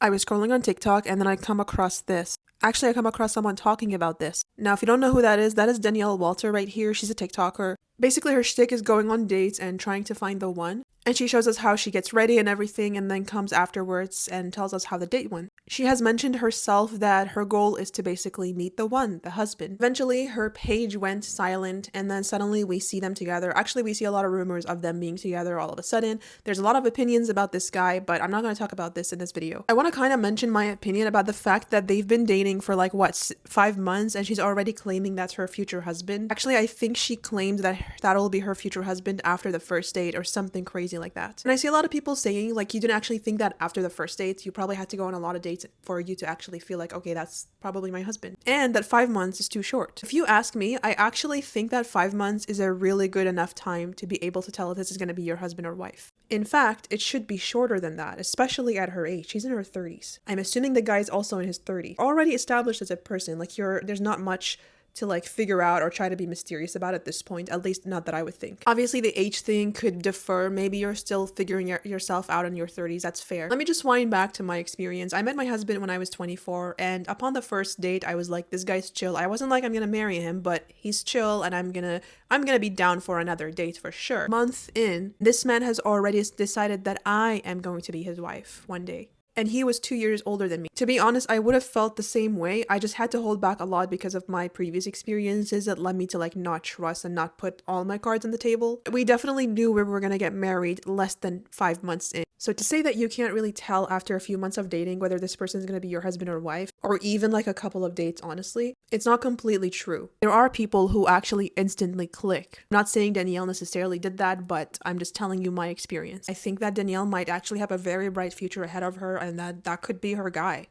I was scrolling on TikTok and then I come across this. Actually, I come across someone talking about this. Now, if you don't know who that is Danielle Walter right here. She's a TikToker. Basically, her shtick is going on dates and trying to find the one. And she shows us how she gets ready and everything and then comes afterwards and tells us how the date went. She has mentioned herself that her goal is to basically meet the one, the husband. Eventually, her page went silent and then suddenly we see them together. Actually, we see a lot of rumors of them being together all of a sudden. There's a lot of opinions about this guy, but I'm not going to talk about this in this video. I want to kind of mention my opinion about the fact that they've been dating for like, what, 5 months and she's already claiming that's her future husband. Actually, I think she claimed that that'll be her future husband after the first date or something crazy like that. And I see a lot of people saying like you didn't actually think that after the first date. You probably had to go on a lot of dates for you to actually feel like, okay, that's probably my husband. And that 5 months is too short. If you ask me, I actually think that 5 months is a really good enough time to be able to tell if this is going to be your husband or wife. In fact, it should be shorter than that, especially at her age. She's in her 30s. I'm assuming the guy's also in his 30s. Already established as a person, like there's not much to like figure out or try to be mysterious about at this point, at least not that I would think. Obviously the age thing could differ. Maybe you're still figuring yourself out in your 30s. That's fair. Let me just wind back to my experience. I met my husband when I was 24 and upon the first date I was like, this guy's chill. I wasn't like I'm gonna marry him, but he's chill and I'm gonna be down for another date for sure. Month in, this man has already decided that I am going to be his wife one day. And he was 2 years older than me. To be honest, I would have felt the same way. I just had to hold back a lot because of my previous experiences that led me to like not trust and not put all my cards on the table. We definitely knew we were gonna get married less than 5 months in. So to say that you can't really tell after a few months of dating whether this person is gonna be your husband or wife, or even like a couple of dates, honestly, it's not completely true. There are people who actually instantly click. I'm not saying Danielle necessarily did that, but I'm just telling you my experience. I think that Danielle might actually have a very bright future ahead of her and that could be her guy.